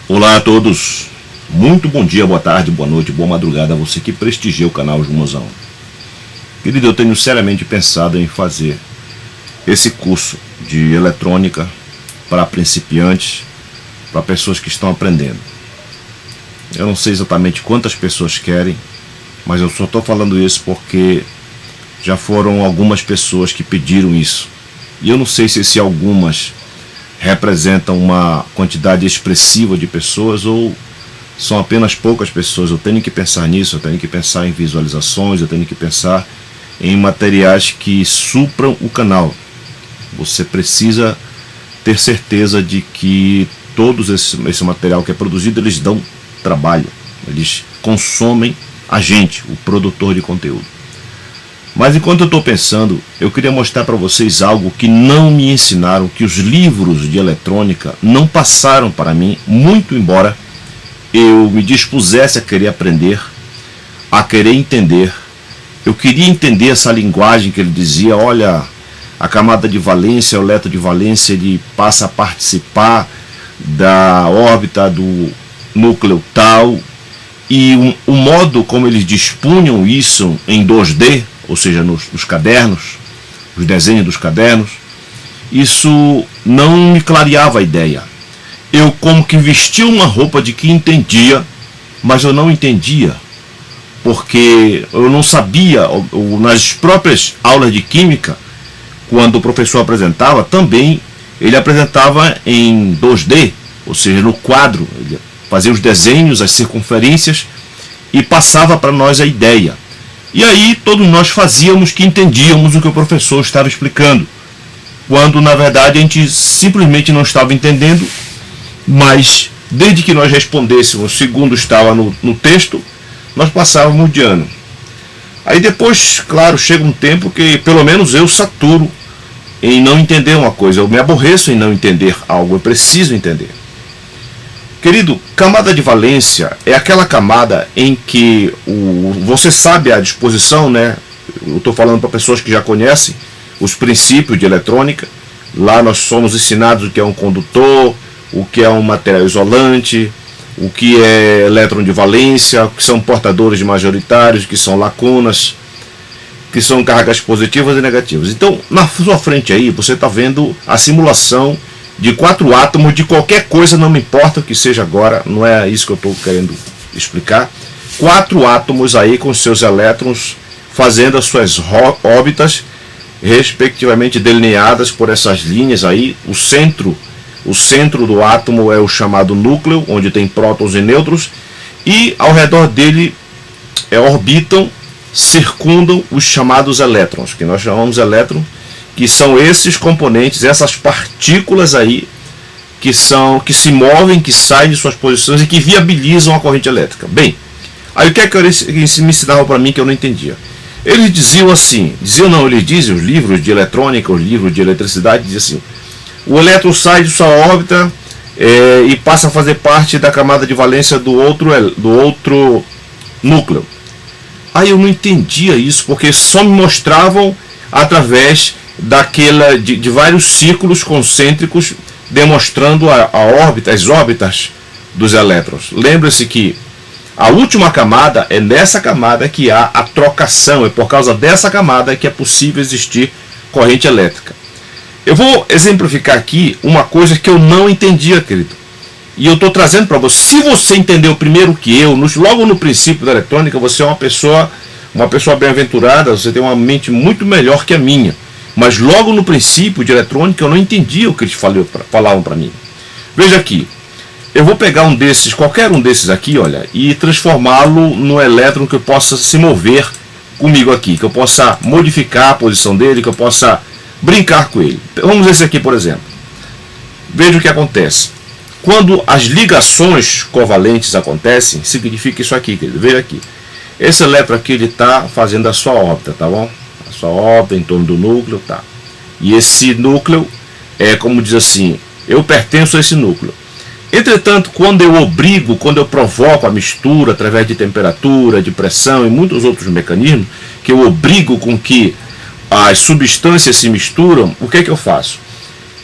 Olá a todos, muito bom dia, boa tarde, boa noite, boa madrugada a você que prestigia o canal Jumozão. Querido, eu tenho seriamente pensado em fazer esse curso de eletrônica para principiantes, para pessoas que estão aprendendo. Eu não sei exatamente quantas pessoas querem, mas eu só estou falando isso porque já foram algumas pessoas que pediram isso. E eu não sei se algumas representam uma quantidade expressiva de pessoas ou são apenas poucas pessoas. Eu tenho que pensar nisso, eu tenho que pensar em visualizações, eu tenho que pensar em materiais que supram o canal. Você precisa ter certeza de que todo esse material que é produzido, eles dão trabalho, eles consomem a gente, o produtor de conteúdo. Mas enquanto eu estou pensando, eu queria mostrar para vocês algo que não me ensinaram, que os livros de eletrônica não passaram para mim, muito embora eu me dispusesse a querer aprender, a querer entender. Eu queria entender essa linguagem que ele dizia, olha, a camada de valência, o elétron de valência, ele passa a participar da órbita do núcleo tal, e o modo como eles dispunham isso em 2D, ou seja, nos cadernos, os desenhos dos cadernos, isso não me clareava a ideia. Eu como que vestia uma roupa de que entendia, mas eu não entendia, porque eu não sabia, nas próprias aulas de química, quando o professor apresentava, também ele apresentava em 2D, ou seja, no quadro, ele fazia os desenhos, as circunferências e passava para nós a ideia. E aí todos nós fazíamos que entendíamos o que o professor estava explicando, quando na verdade a gente simplesmente não estava entendendo, mas desde que nós respondêssemos segundo estava no texto, nós passávamos de ano. Aí depois, claro, chega um tempo que pelo menos eu saturo em não entender uma coisa, eu me aborreço em não entender algo, eu preciso entender. Querido, camada de valência é aquela camada em que você sabe a disposição, né? Eu estou falando para pessoas que já conhecem os princípios de eletrônica. Lá nós somos ensinados o que é um condutor, o que é um material isolante, o que é elétron de valência, o que são portadores majoritários, o que são lacunas, que são cargas positivas e negativas. Então, na sua frente aí, você está vendo a simulação de 4 átomos de qualquer coisa, não me importa o que seja agora, não é isso que eu estou querendo explicar. 4 átomos aí com seus elétrons fazendo as suas órbitas, respectivamente delineadas por essas linhas aí. O centro do átomo é o chamado núcleo, onde tem prótons e nêutrons, e ao redor dele orbitam, circundam os chamados elétrons, que nós chamamos elétrons, que são esses componentes, essas partículas aí, que se movem, que saem de suas posições e que viabilizam a corrente elétrica. Bem, aí o que é que eles me ensinavam para mim que eu não entendia? Eles diziam assim, eles dizem, os livros de eletrônica, os livros de eletricidade, dizem assim, o elétron sai de sua órbita e passa a fazer parte da camada de valência do outro núcleo. Aí eu não entendia isso, porque só me mostravam através de vários círculos concêntricos demonstrando as órbitas dos elétrons. Lembre-se que a última camada é nessa camada que há a trocação, é por causa dessa camada que é possível existir corrente elétrica. Eu vou exemplificar aqui uma coisa que eu não entendia, querido, e eu estou trazendo para você. Se você entendeu primeiro que eu, logo no princípio da eletrônica, você é uma pessoa bem-aventurada, você tem uma mente muito melhor que a minha. Mas logo no princípio de eletrônica eu não entendia o que eles falavam para mim. Veja aqui, eu vou pegar qualquer um desses aqui, olha, e transformá-lo no elétron que possa se mover comigo aqui, que eu possa modificar a posição dele, que eu possa brincar com ele. Vamos ver esse aqui, por exemplo. Veja o que acontece. Quando as ligações covalentes acontecem, significa isso aqui, querido. Veja aqui. Esse elétron aqui, ele está fazendo a sua órbita, tá bom? A sua órbita em torno do núcleo, tá? E esse núcleo é, como diz assim, eu pertenço a esse núcleo. Entretanto, quando eu provoco a mistura através de temperatura, de pressão e muitos outros mecanismos, que eu obrigo com que as substâncias se misturam, o que é que eu faço?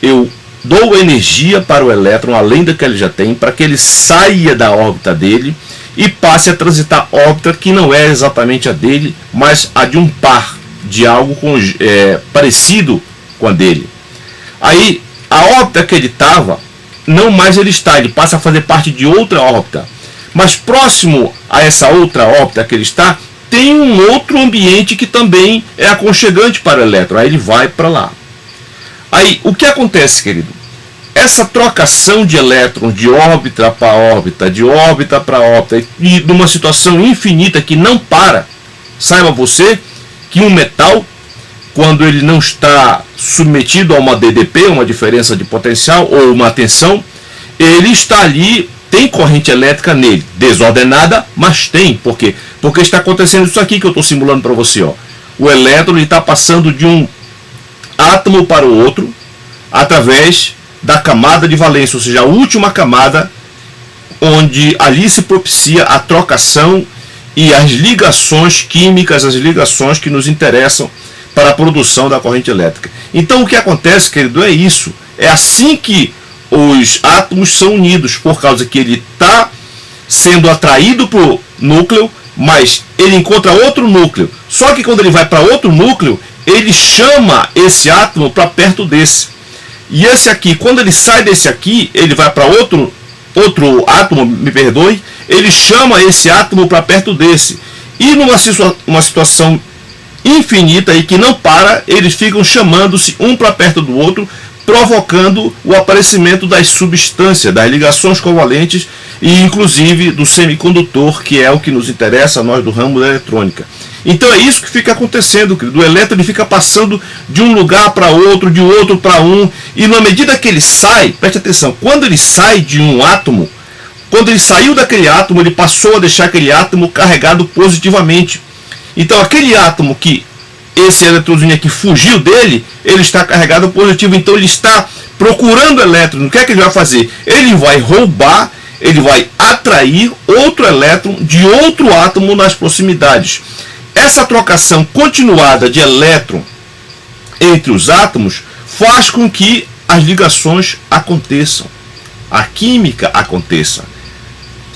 Eu dou energia para o elétron, além da que ele já tem, para que ele saia da órbita dele e passe a transitar órbita que não é exatamente a dele, mas a de um par, de algo parecido com a dele. Aí, a órbita que ele estava, não mais ele está, ele passa a fazer parte de outra órbita. Mas próximo a essa outra órbita que ele está, tem um outro ambiente que também é aconchegante para o elétron. Aí ele vai para lá. Aí, o que acontece, querido? Essa trocação de elétrons de órbita para órbita, de órbita para órbita, e numa situação infinita que não para, saiba você que um metal, quando ele não está submetido a uma DDP, uma diferença de potencial, ou uma tensão, ele está ali, tem corrente elétrica nele, desordenada, mas tem. Por quê? Porque está acontecendo isso aqui que eu estou simulando para você. Ó. O elétron está passando de um átomo para o outro, através da camada de valência, ou seja, a última camada, onde ali se propicia a trocação e as ligações químicas, as ligações que nos interessam para a produção da corrente elétrica. Então o que acontece, querido, é isso. É assim que os átomos são unidos, por causa que ele está sendo atraído para o núcleo, mas ele encontra outro núcleo. Só que quando ele vai para outro núcleo, ele chama esse átomo para perto desse. E esse aqui, quando ele sai desse aqui, ele vai para outro átomo, me perdoe, ele chama esse átomo para perto desse. E numa situação infinita e que não para, eles ficam chamando-se um para perto do outro, provocando o aparecimento das substâncias, das ligações covalentes e inclusive do semicondutor, que é o que nos interessa a nós do ramo da eletrônica. Então é isso que fica acontecendo, querido. O elétron ele fica passando de um lugar para outro, de outro para um, e na medida que ele sai, preste atenção, quando ele sai de um átomo, quando ele saiu daquele átomo, ele passou a deixar aquele átomo carregado positivamente. Então aquele átomo que esse eletrônio aqui fugiu dele, ele está carregado positivo, então ele está procurando elétron. O que é que ele vai fazer? Ele vai roubar, ele vai atrair outro elétron de outro átomo nas proximidades. Essa trocação continuada de elétron entre os átomos faz com que as ligações aconteçam, a química aconteça,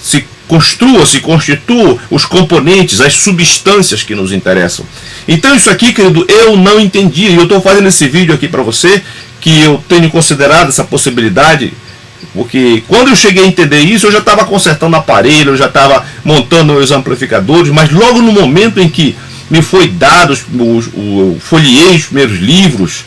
se constituam os componentes, as substâncias que nos interessam. Então isso aqui, querido, eu não entendi, e eu estou fazendo esse vídeo aqui para você, que eu tenho considerado essa possibilidade, porque quando eu cheguei a entender isso, eu já estava consertando aparelho, eu já estava montando os amplificadores, mas logo no momento em que me foi dado, eu folheei os primeiros livros,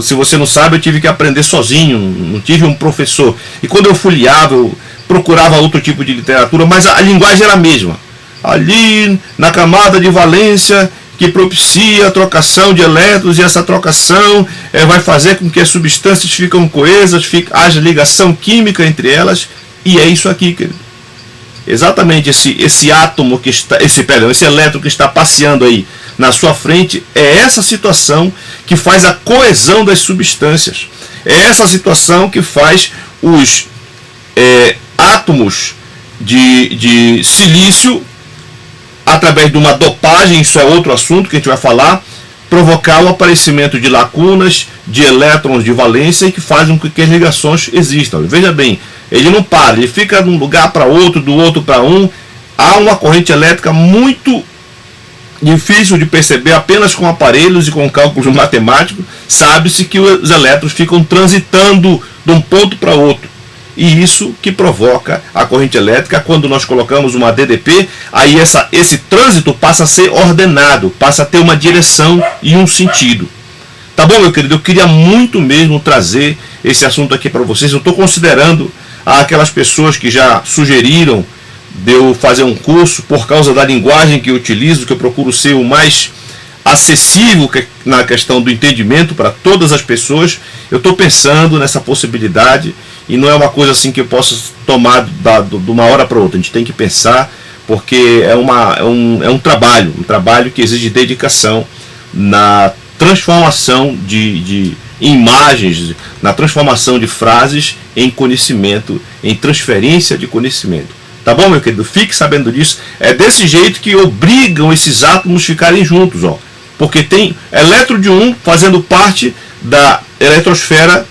se você não sabe, eu tive que aprender sozinho, não tive um professor. E quando eu folheava, eu procurava outro tipo de literatura, mas a linguagem era a mesma. Ali na camada de valência, que propicia a trocação de elétrons, e essa trocação vai fazer com que as substâncias ficam coesas, haja ligação química entre elas, e é isso aqui, querido. Exatamente esse átomo que está, esse elétron que está passeando aí na sua frente, é essa situação que faz a coesão das substâncias. É essa situação que faz os átomos de silício, através de uma dopagem, isso é outro assunto que a gente vai falar, provocar o aparecimento de lacunas, de elétrons de valência e que fazem com que as ligações existam. Veja bem, ele não para, ele fica de um lugar para outro, do outro para um. Há uma corrente elétrica muito difícil de perceber apenas com aparelhos e com cálculos matemáticos. Sabe-se que os elétrons ficam transitando de um ponto para outro. E isso que provoca a corrente elétrica. Quando nós colocamos uma DDP, aí esse trânsito passa a ser ordenado, passa a ter uma direção e um sentido. Tá bom, meu querido? Eu queria muito mesmo trazer esse assunto aqui para vocês. Eu estou considerando aquelas pessoas que já sugeriram de eu fazer um curso por causa da linguagem que eu utilizo, que eu procuro ser o mais acessível na questão do entendimento para todas as pessoas. Eu estou pensando nessa possibilidade. E não é uma coisa assim que eu possa tomar de uma hora para outra. A gente tem que pensar, porque é um trabalho que exige dedicação na transformação de imagens, na transformação de frases em conhecimento, em transferência de conhecimento. Tá bom, meu querido? Fique sabendo disso. É desse jeito que obrigam esses átomos a ficarem juntos, ó. Porque tem elétron de um fazendo parte da eletrosfera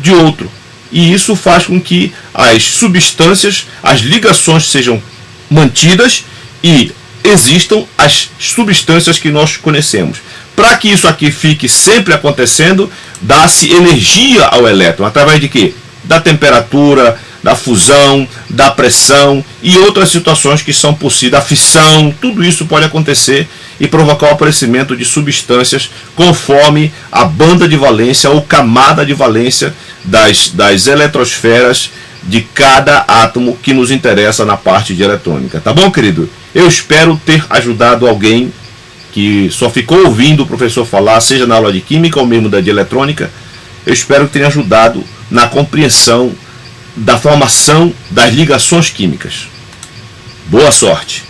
de outro. E isso faz com que as substâncias, as ligações sejam mantidas e existam as substâncias que nós conhecemos. Para que isso aqui fique sempre acontecendo, dá-se energia ao elétron. Através de quê? Da temperatura, da fusão, da pressão e outras situações que são possíveis, da fissão. Tudo isso pode acontecer e provocar o aparecimento de substâncias conforme a banda de valência ou camada de valência das eletrosferas de cada átomo que nos interessa na parte de eletrônica. Tá bom, querido? Eu espero ter ajudado alguém que só ficou ouvindo o professor falar, seja na aula de química ou mesmo da de eletrônica. Eu espero que tenha ajudado na compreensão da formação das ligações químicas. Boa sorte!